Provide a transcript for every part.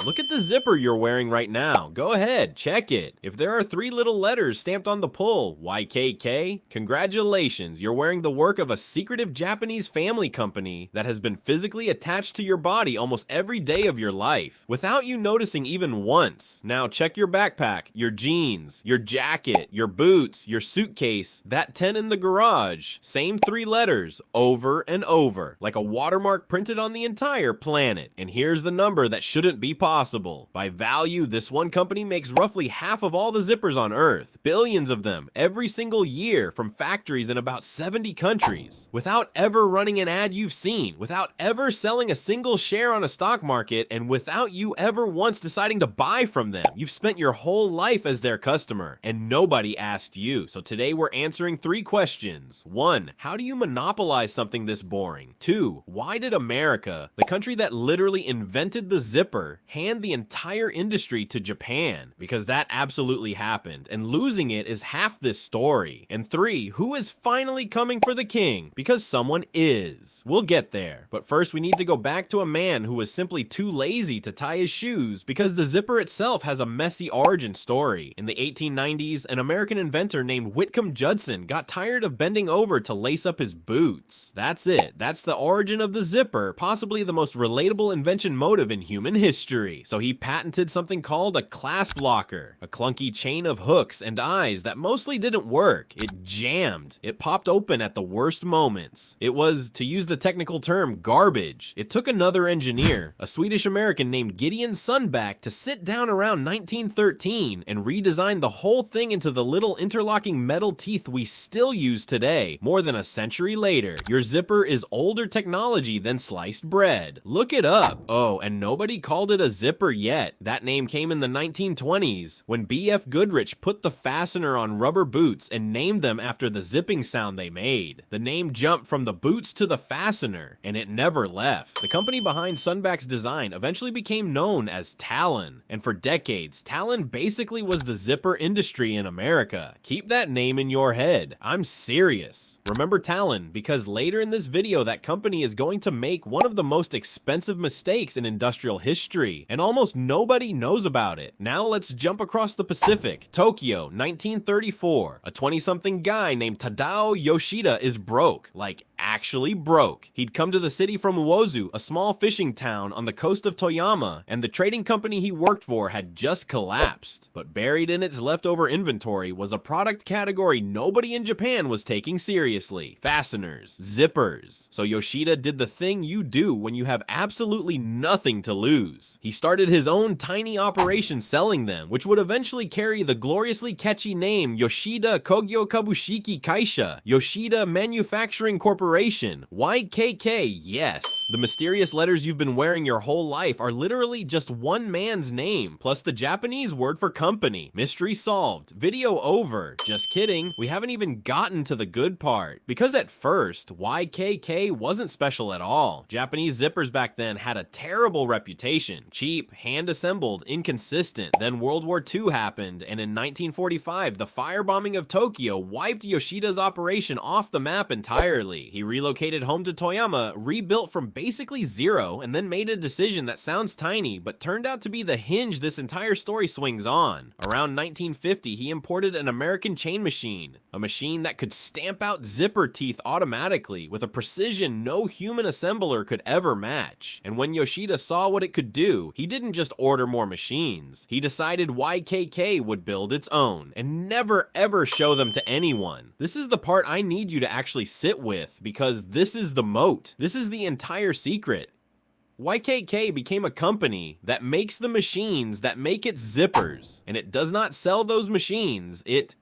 Look at the zipper you're wearing right now. Go ahead, check it. If there are 3 little letters stamped on the pull, YKK, congratulations, you're wearing the work of a secretive Japanese family company that has been physically attached to your body almost every day of your life, without you noticing even once. Now check your backpack, your jeans, your jacket, your boots, your suitcase, that 10 in the garage. Same 3 letters, over and over, like a watermark printed on the entire planet. And here's the number that shouldn't be possible. By value, this one company makes roughly half of all the zippers on Earth, billions of them every single year from factories in about 70 countries, without ever running an ad you've seen, without ever selling a single share on a stock market, and without you ever once deciding to buy from them. You've spent your whole life as their customer, and nobody asked you. So today we're answering 3 questions. 1. How do you monopolize something this boring? 2. Why did America, the country that literally invented the zipper, hand the entire industry to Japan? Because that absolutely happened, and losing it is half this story. And 3, who is finally coming for the king? Because someone is. We'll get there, but first we need to go back to a man who was simply too lazy to tie his shoes, because the zipper itself has a messy origin story. In the 1890s, an American inventor named Whitcomb Judson got tired of bending over to lace up his boots. That's it. That's the origin of the zipper, possibly the most relatable invention motive in human history. So he patented something called a clasp locker, a clunky chain of hooks and eyes that mostly didn't work. It jammed. It popped open at the worst moments. It was, to use the technical term, garbage. It took another engineer, a Swedish American named Gideon Sundback, to sit down around 1913 and redesign the whole thing into the little interlocking metal teeth we still use today, more than a century later. Your zipper is older technology than sliced bread. Look it up. Oh, and nobody called it a zipper yet. That name came in the 1920s, when B.F. Goodrich put the fastener on rubber boots and named them after the zipping sound they made. The name jumped from the boots to the fastener, and it never left. The company behind Sundback's design eventually became known as Talon, and for decades, Talon basically was the zipper industry in America. Keep that name in your head. I'm serious. Remember Talon, because later in this video, that company is going to make one of the most expensive mistakes in industrial history, and almost nobody knows about it. Now let's jump across the Pacific. Tokyo, 1934. A 20-something guy named Tadao Yoshida is broke, like actually broke. He'd come to the city from Uozu, a small fishing town on the coast of Toyama, and the trading company he worked for had just collapsed. But buried in its leftover inventory was a product category nobody in Japan was taking seriously: fasteners, zippers. So Yoshida did the thing you do when you have absolutely nothing to lose. He started his own tiny operation selling them, which would eventually carry the gloriously catchy name Yoshida Kogyo Kabushiki Kaisha, Yoshida Manufacturing Corporation, YKK, yes. The mysterious letters you've been wearing your whole life are literally just one man's name, plus the Japanese word for company. Mystery solved. Video over. Just kidding. We haven't even gotten to the good part. Because at first, YKK wasn't special at all. Japanese zippers back then had a terrible reputation. Cheap, hand-assembled, inconsistent. Then World War II happened, and in 1945, the firebombing of Tokyo wiped Yoshida's operation off the map entirely. He relocated home to Toyama, rebuilt from basically zero, and then made a decision that sounds tiny, but turned out to be the hinge this entire story swings on. Around 1950, he imported an American chain machine, a machine that could stamp out zipper teeth automatically with a precision no human assembler could ever match. And when Yoshida saw what it could do, he didn't just order more machines. He decided YKK would build its own, and never ever show them to anyone. This is the part I need you to actually sit with, because this is the moat. This is the entire secret. YKK became a company that makes the machines that make its zippers, and it does not sell those machines. It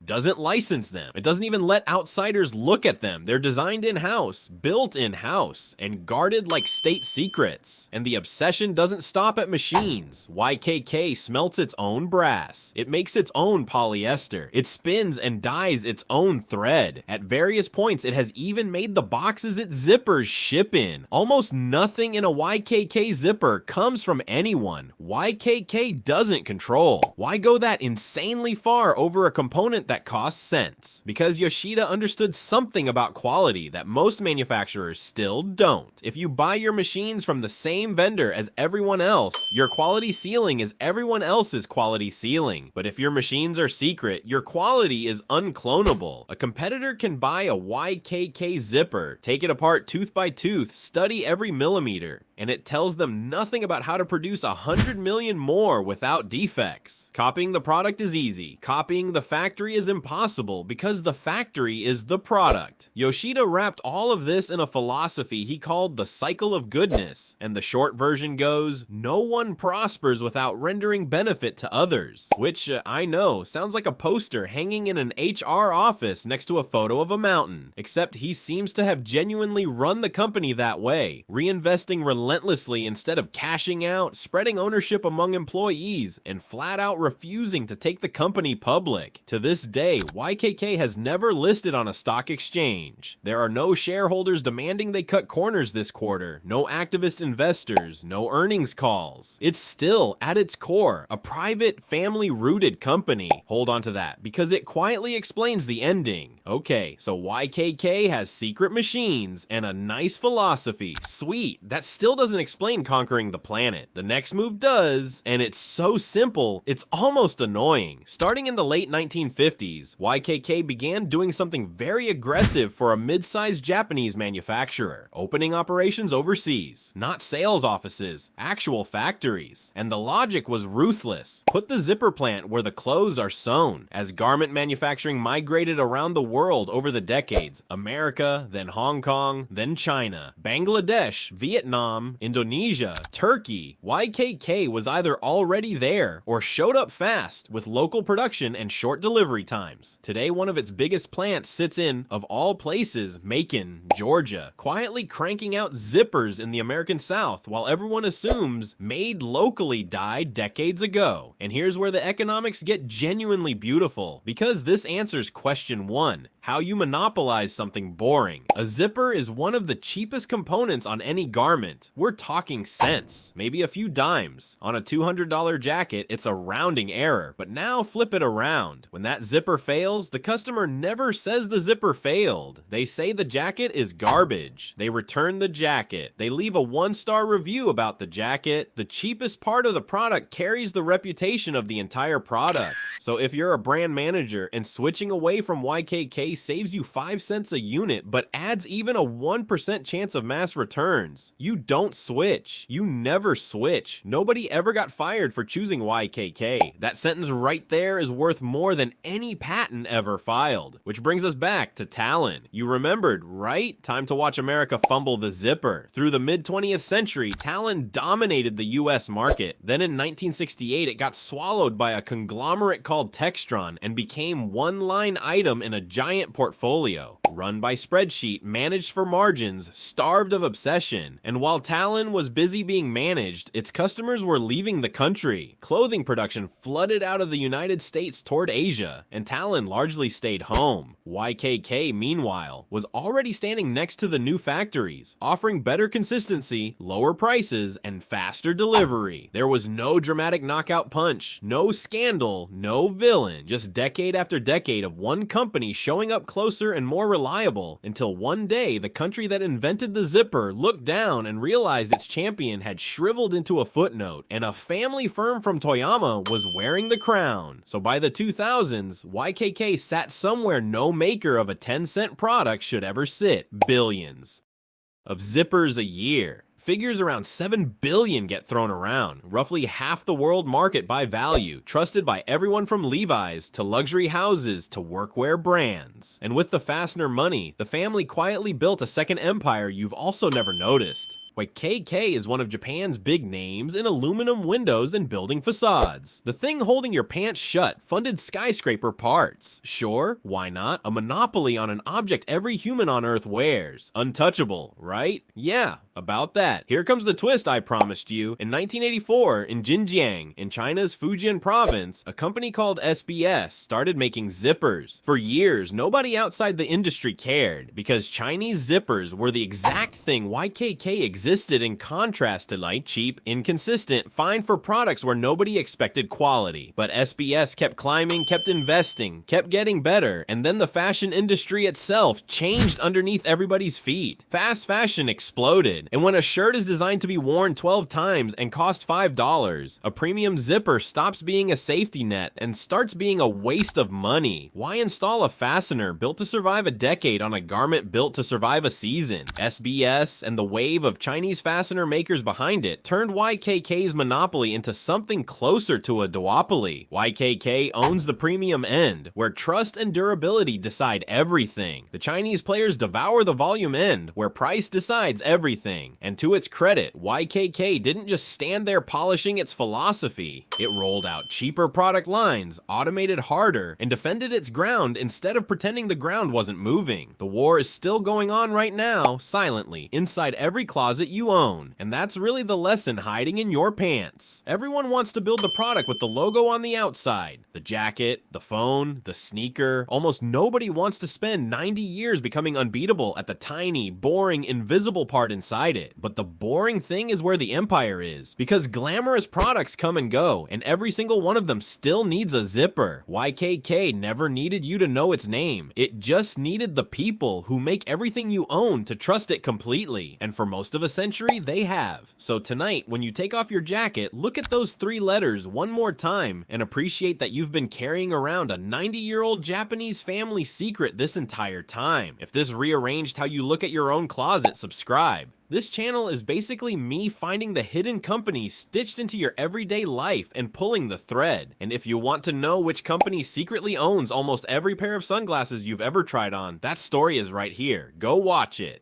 doesn't license them. It doesn't even let outsiders look at them. They're designed in-house, built in-house, and guarded like state secrets. And the obsession doesn't stop at machines. YKK smelts its own brass. It makes its own polyester. It spins and dyes its own thread. At various points, it has even made the boxes its zippers ship in. Almost nothing in a YKK zipper comes from anyone. YKK doesn't control. Why go that insanely far over a component that cost cents. Because Yoshida understood something about quality that most manufacturers still don't. If you buy your machines from the same vendor as everyone else, your quality ceiling is everyone else's quality ceiling. But if your machines are secret, your quality is unclonable. A competitor can buy a YKK zipper, take it apart tooth by tooth, study every millimeter, and it tells them nothing about how to produce 100 million more without defects. Copying the product is easy. Copying the factory is impossible because the factory is the product. Yoshida wrapped all of this in a philosophy he called the cycle of goodness, and the short version goes, no one prospers without rendering benefit to others. Which, I know, sounds like a poster hanging in an HR office next to a photo of a mountain, except he seems to have genuinely run the company that way, reinvesting relentlessly instead of cashing out, spreading ownership among employees, and flat out refusing to take the company public. To this day, YKK has never listed on a stock exchange. There are no shareholders demanding they cut corners this quarter, no activist investors, no earnings calls. It's still, at its core, a private, family-rooted company. Hold on to that, because it quietly explains the ending. Okay, so YKK has secret machines and a nice philosophy. Sweet, that still doesn't explain conquering the planet. The next move does, and it's so simple, it's almost annoying. Starting in the late 1950s, YKK began doing something very aggressive for a mid-sized Japanese manufacturer, opening operations overseas, not sales offices, actual factories. And the logic was ruthless. Put the zipper plant where the clothes are sewn. As garment manufacturing migrated around the world over the decades, America, then Hong Kong, then China, Bangladesh, Vietnam, Indonesia, Turkey, YKK was either already there or showed up fast with local production and short delivery times. Today, one of its biggest plants sits in, of all places, Macon, Georgia, quietly cranking out zippers in the American South while everyone assumes made locally died decades ago. And here's where the economics get genuinely beautiful, because this answers question 1, how you monopolize something boring. A zipper is one of the cheapest components on any garment. We're talking cents, maybe a few dimes. On a $200 jacket, it's a rounding error, but now flip it around. When that zipper fails, the customer never says the zipper failed. They say the jacket is garbage. They return the jacket. They leave a 1-star review about the jacket. The cheapest part of the product carries the reputation of the entire product. So if you're a brand manager and switching away from YKK saves you 5 cents a unit, but adds even a 1% chance of mass returns, you don't switch. You never switch. Nobody ever got fired for choosing YKK. That sentence right there is worth more than any patent ever filed. Which brings us back to Talon. You remembered, right? Time to watch America fumble the zipper. Through the mid-20th century, Talon dominated the US market. Then in 1968, it got swallowed by a conglomerate called Textron and became one line item in a giant portfolio. Run by spreadsheet, managed for margins, starved of obsession. And while Talon was busy being managed, its customers were leaving the country. Clothing production flooded out of the United States toward Asia, and Talon largely stayed home. YKK, meanwhile, was already standing next to the new factories, offering better consistency, lower prices, and faster delivery. There was no dramatic knockout punch, no scandal, no villain, just decade after decade of one company showing up closer and more reliable, until one day the country that invented the zipper looked down and realized its champion had shriveled into a footnote, and a family firm from Toyama was wearing the crown. So by the 2000s, YKK sat somewhere no maker of a 10-cent product should ever sit. Billions of zippers a year. Figures around 7 billion get thrown around, roughly half the world market by value, trusted by everyone from Levi's to luxury houses to workwear brands. And with the fastener money, the family quietly built a second empire you've also never noticed. YKK is one of Japan's big names in aluminum windows and building facades. The thing holding your pants shut funded skyscraper parts. Sure, why not? A monopoly on an object every human on Earth wears. Untouchable, right? Yeah, about that. Here comes the twist I promised you. In 1984, in Xinjiang, in China's Fujian province, a company called SBS started making zippers. For years, nobody outside the industry cared, because Chinese zippers were the exact thing YKK existed existed in contrast to like cheap, inconsistent, fine for products where nobody expected quality. But SBS kept climbing, kept investing, kept getting better, and then the fashion industry itself changed underneath everybody's feet. Fast fashion exploded, and when a shirt is designed to be worn 12 times and cost $5, a premium zipper stops being a safety net and starts being a waste of money. Why install a fastener built to survive a decade on a garment built to survive a season? SBS and the wave of Chinese fastener makers behind it turned YKK's monopoly into something closer to a duopoly. YKK owns the premium end, where trust and durability decide everything. The Chinese players devour the volume end, where price decides everything. And to its credit, YKK didn't just stand there polishing its philosophy. It rolled out cheaper product lines, automated harder, and defended its ground instead of pretending the ground wasn't moving. The war is still going on right now, silently, inside every closet you own. And that's really the lesson hiding in your pants. Everyone wants to build the product with the logo on the outside. The jacket, the phone, the sneaker. Almost nobody wants to spend 90 years becoming unbeatable at the tiny, boring, invisible part inside it. But the boring thing is where the empire is. Because glamorous products come and go, and every single one of them still needs a zipper. YKK never needed you to know its name. It just needed the people who make everything you own to trust it completely. And for most of a century, they have. So tonight, when you take off your jacket, look at those 3 letters one more time and appreciate that you've been carrying around a 90-year-old Japanese family secret this entire time. If this rearranged how you look at your own closet, subscribe. This channel is basically me finding the hidden companies stitched into your everyday life and pulling the thread. And if you want to know which company secretly owns almost every pair of sunglasses you've ever tried on, that story is right here. Go watch it.